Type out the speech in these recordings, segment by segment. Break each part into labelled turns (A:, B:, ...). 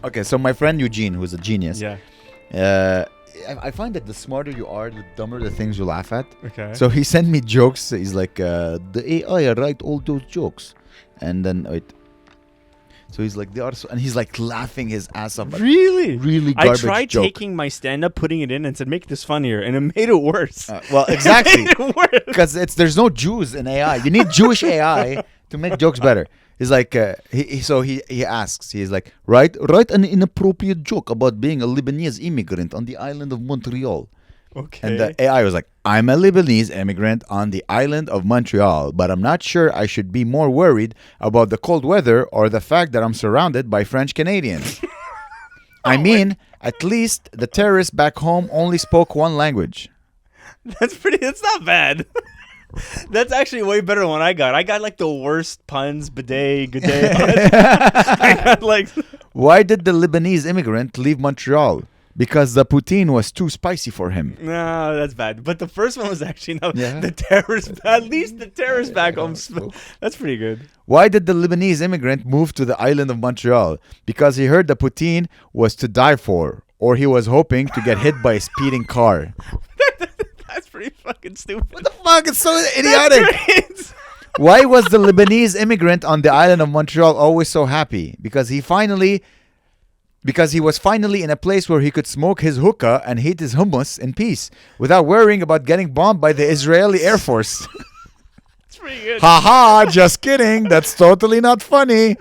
A: Okay, so my friend Eugene, who's a genius,
B: Yeah.
A: I find that the smarter you are, the dumber the things you laugh at.
B: Okay.
A: So he sent me jokes. He's like, the AI write all those jokes, and then wait. So he's like, they are, so, and he's like laughing his ass off.
B: Really?
A: Really
B: I
A: garbage
B: tried
A: joke.
B: taking my stand-up, putting it in, and said, make this funnier, and it made it worse.
A: Well, exactly,
B: It made it worse.
A: because there's no Jews in AI. You need Jewish AI to make jokes better. He's like, he asks, he's like, write an inappropriate joke about being a Lebanese immigrant on the island of Montreal.
B: Okay.
A: And the AI was like, I'm a Lebanese immigrant on the island of Montreal, but I'm not sure I should be more worried about the cold weather or the fact that I'm surrounded by French Canadians. I mean, at least the terrorists back home only spoke one language.
B: That's not bad. That's actually way better than what I got. I got like the worst puns, bidet, good day. I got like...
A: Why did the Lebanese immigrant leave Montreal? Because the poutine was too spicy for him.
B: No, that's bad. But the first one was actually
A: Yeah.
B: the terrorists. At least the terrorists back home. That's pretty good.
A: Why did the Lebanese immigrant move to the island of Montreal? Because he heard the poutine was to die for, or he was hoping to get hit by a speeding car.
B: That's pretty fucking stupid.
A: What the fuck? It's so idiotic.
B: Great.
A: Why was the Lebanese immigrant on the island of Montreal always so happy? Because he was finally in a place where he could smoke his hookah and eat his hummus in peace without worrying about getting bombed by the Israeli Air Force.
B: That's pretty good.
A: Haha, just kidding. That's totally not funny.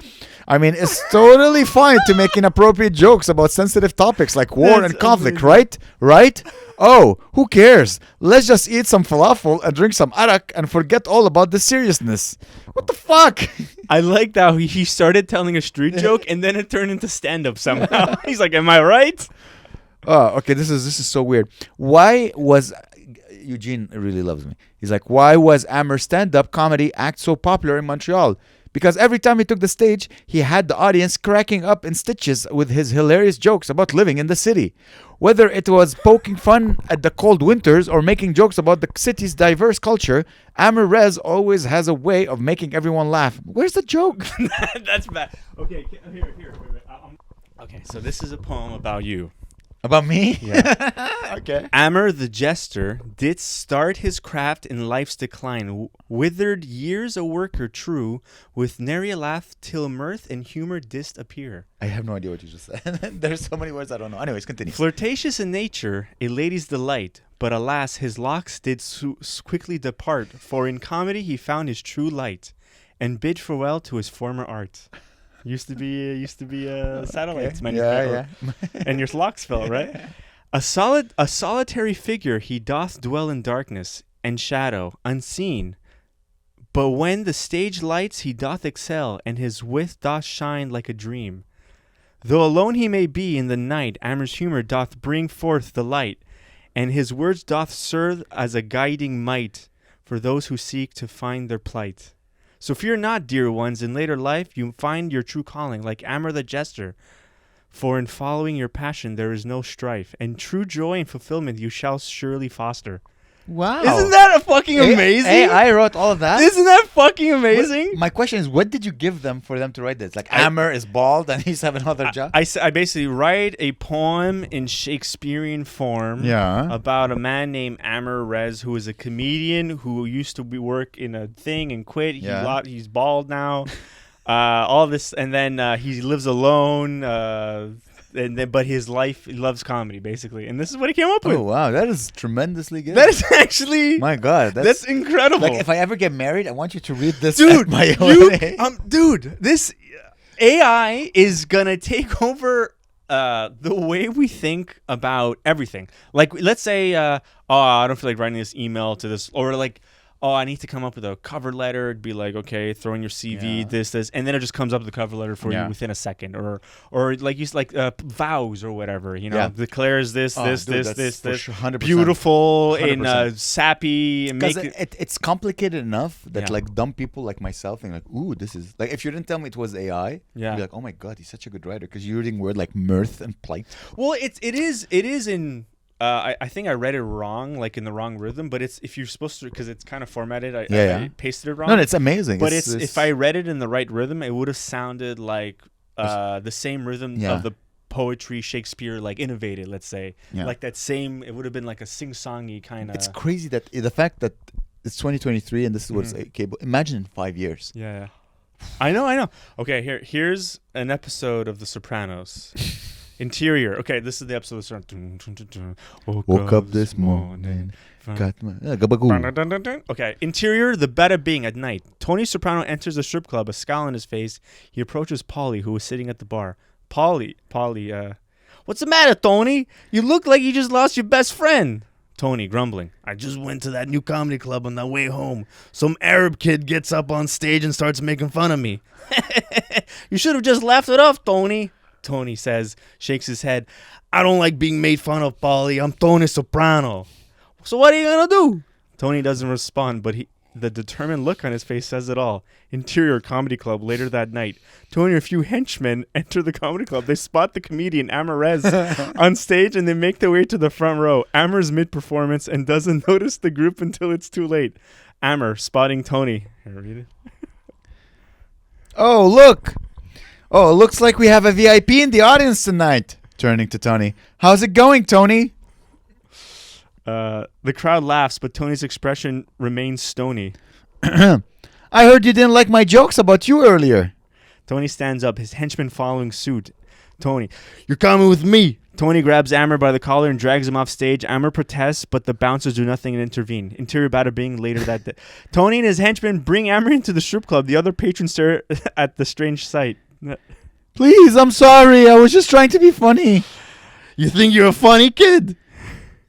A: I mean, it's totally fine to make inappropriate jokes about sensitive topics like war
B: That's
A: and conflict,
B: amazing.
A: right? Right? Oh, who cares? Let's just eat some falafel and drink some arak and forget all about the seriousness. What the fuck?
B: I like that he started telling a street joke and then it turned into stand-up somehow. He's like, am I right?
A: Oh, okay. This is so weird. Why was Eugene really loves me? He's like, why was Amer stand-up comedy act so popular in Montreal? Because every time he took the stage, he had the audience cracking up in stitches with his hilarious jokes about living in the city. Whether it was poking fun at the cold winters or making jokes about the city's diverse culture, Amer Rez always has a way of making everyone laugh. Where's the joke?
B: That's bad. Okay, here. Wait. Okay, so this is a poem about you.
A: About me?
B: Yeah.
A: Okay.
B: Amer the jester did start his craft in life's decline, withered years a worker true, with nary a laugh till mirth and humor didst appear.
A: I have no idea what you just said. There's so many words I don't know. Anyways, continue.
B: Flirtatious in nature, a lady's delight, but alas, his locks did quickly depart, for in comedy he found his true light, and bid farewell to his former art. Used to be a satellites manufacturer.
A: Yeah.
B: And your locks fell, right? A solitary figure he doth dwell in darkness and shadow, unseen. But when the stage lights he doth excel, and his wit doth shine like a dream. Though alone he may be in the night, Amer's humor doth bring forth the light, and his words doth serve as a guiding might for those who seek to find their plight. So fear not, dear ones, in later life you find your true calling, like Amer the jester. For in following your passion there is no strife, and true joy and fulfillment you shall surely foster.
A: Wow.
B: Isn't that fucking amazing?
A: Hey, I wrote all of that.
B: Isn't that fucking amazing?
A: My question is, what did you give them for them to write this? Like, Amer is bald and he's having another job?
B: I basically write a poem in Shakespearean form about a man named Amer Rez, who is a comedian who used to work in a thing and quit. He's bald now. All this, and then he lives alone. But his life, he loves comedy, basically. And this is what he came up with.
A: Oh, wow. That is tremendously good.
B: That is actually...
A: My God.
B: That's incredible.
A: Like, if I ever get married, I want you to read this
B: dude,
A: at my wedding.
B: Dude, this AI is going to take over the way we think about everything. Like, let's say, I don't feel like writing this email to this, or like, I need to come up with a cover letter. It'd be like, okay, throw in your CV, this, and then it just comes up with the cover letter for you within a second, or like you like vows or whatever, declares this,
A: 100%.
B: beautiful 100%. And sappy, and
A: because it's complicated enough that like dumb people like myself think like, ooh, this is like, if you didn't tell me it was AI, I'd be like, oh my God, he's such a good writer, because you're using word like mirth and plight.
B: Well, it is in. I think I read it wrong, like in the wrong rhythm. But it's if you're supposed to, because it's kind of formatted. I pasted it wrong.
A: No, it's amazing.
B: But if I read it in the right rhythm, it would have sounded like the same rhythm of the poetry Shakespeare like innovated, let's say.
A: Yeah.
B: Like that same, it would have been like a sing-songy kind of.
A: It's crazy that the fact that it's 2023 and this is what's cable. Imagine in 5 years.
B: Yeah. I know. Okay, here's an episode of The Sopranos. Interior. Okay, this is the episode of The Sopranos.
A: Woke up this morning. Got my gabagoo.
B: Okay, interior, the bada bing at night. Tony Soprano enters the strip club, a scowl on his face. He approaches Paulie, who was sitting at the bar. Paulie, what's the matter, Tony? You look like you just lost your best friend. Tony, grumbling. I just went to that new comedy club on the way home. Some Arab kid gets up on stage and starts making fun of me. You should have just laughed it off, Tony. Tony says, shakes his head. I don't like being made fun of, Paulie. I'm Tony Soprano. So what are you going to do? Tony doesn't respond, but the determined look on his face says it all. Interior comedy club later that night. Tony and a few henchmen enter the comedy club. They spot the comedian Amer on stage and they make their way to the front row. Amer's mid-performance and doesn't notice the group until it's too late. Amer spotting Tony. Can I read it?
A: Oh, look. Oh, it looks like we have a VIP in the audience tonight. Turning to Tony. How's it going, Tony?
B: The crowd laughs, but Tony's expression remains stony.
A: I heard you didn't like my jokes about you earlier.
B: Tony stands up, his henchmen following suit. Tony, you're coming with me. Tony grabs Amer by the collar and drags him off stage. Amer protests, but the bouncers do nothing and intervene. Interior bada bing later that day. Tony and his henchmen bring Amer into the strip club. The other patrons stare at the strange sight.
A: Please, I'm sorry. I was just trying to be funny.
B: You think you're a funny kid?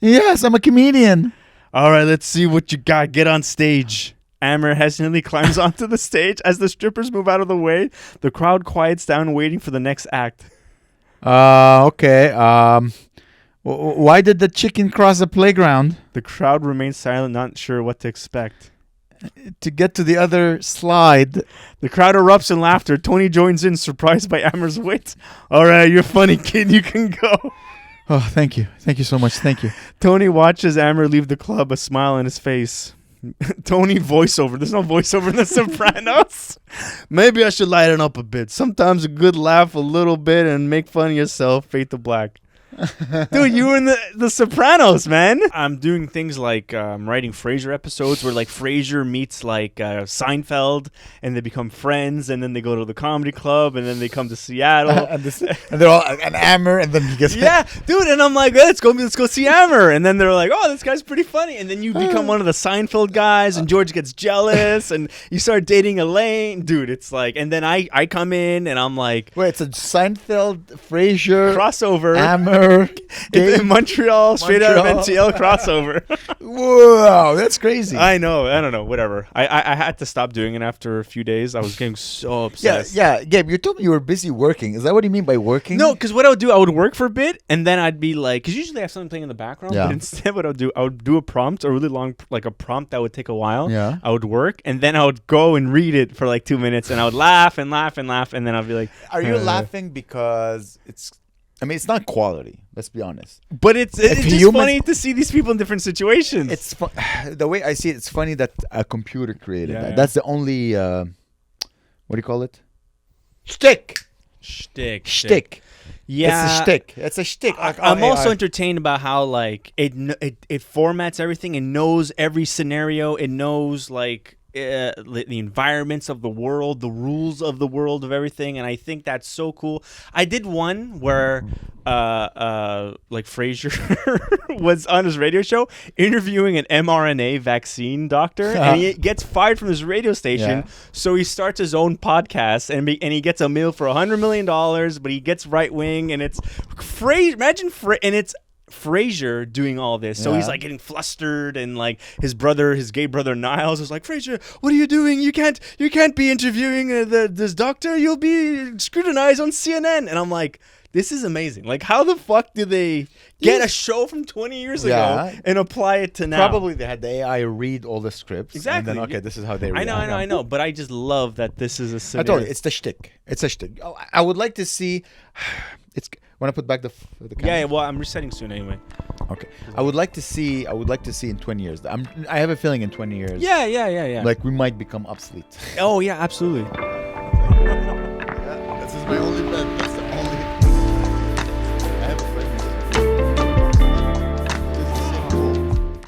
A: Yes, I'm a comedian.
B: All right, let's see what you got. Get on stage. Amer hesitantly climbs onto the stage. As the strippers move out of the way, the crowd quiets down, waiting for the next act.
A: Okay. Why did the chicken cross the playground?
B: The crowd remains silent, not sure what to expect.
A: To get to the other slide.
B: The crowd erupts in laughter. Tony joins in, surprised by Amer's wit. All right, you're funny, kid. You can go.
A: Oh, thank you. Thank you so much. Thank you.
B: Tony watches Amer leave the club, a smile on his face. Tony voiceover. There's no voiceover in The Sopranos. Maybe I should lighten up a bit. Sometimes a good laugh a little bit and make fun of yourself. Fade to black. Dude, you were in the Sopranos, man. I'm doing things like writing Frasier episodes where like Frasier meets like Seinfeld and they become friends and then they go to the comedy club and then they come to Seattle
A: and they're all an Amer and then he gets
B: yeah, dude, and I'm like, let's go see Amer, and then they're like, oh, this guy's pretty funny, and then you become one of the Seinfeld guys, and George gets jealous, and you start dating Elaine, dude. It's like, and then I come in and I'm like,
A: wait, it's a Seinfeld, Frasier
B: crossover,
A: Amer,
B: in Montreal, straight out of NTL crossover.
A: Whoa, that's crazy.
B: I know, I don't know, whatever. I had to stop doing it after a few days. I was getting so obsessed.
A: Yeah, Gabe, you told me you were busy working. Is that what you mean by working?
B: No, because what I would do, I would work for a bit, and then I'd be like, because usually I have something playing in the background,
A: Yeah.
B: but instead what I would do a prompt, a really long, like a prompt that would take a while.
A: Yeah.
B: I would work, and then I would go and read it for like 2 minutes, and I would laugh and laugh and laugh, and then I'd be like,
A: Are you laughing because it's not quality, let's be honest.
B: But it's just funny to see these people in different situations.
A: It's the way I see it, it's funny that a computer created that.
B: Yeah.
A: That's the only, what do you call it? Shtick.
B: Yeah,
A: it's a shtick. It's a shtick.
B: I'm also entertained about how like it formats everything and knows every scenario. It knows like the environments of the world, the rules of the world of everything, and I think that's so cool. I did one where like Frasier was on his radio show interviewing an mRNA vaccine doctor, and he gets fired from his radio station, so he starts his own podcast, and he gets a meal for $100 million, but he gets right wing, and it's and it's Frasier doing all this, so he's like getting flustered, and like his gay brother Niles is like, Frasier, what are you doing? You can't be interviewing this doctor. You'll be scrutinized on CNN. And I'm like, this is amazing. Like, how the fuck do they get a show from 20 years ago and apply it to now?
A: Probably they had the AI read all the scripts.
B: Exactly.
A: And then, okay, this is how they read.
B: I know. But I just love that this is a scenario.
A: I told you, it's the shtick. It's a shtick. Oh, I would like to see. Want to put back the camera?
B: Yeah. Well, I'm resetting soon anyway.
A: Okay. I would like to see in 20 years. I have a feeling in 20 years.
B: Yeah.
A: Like we might become obsolete.
B: Oh yeah, absolutely.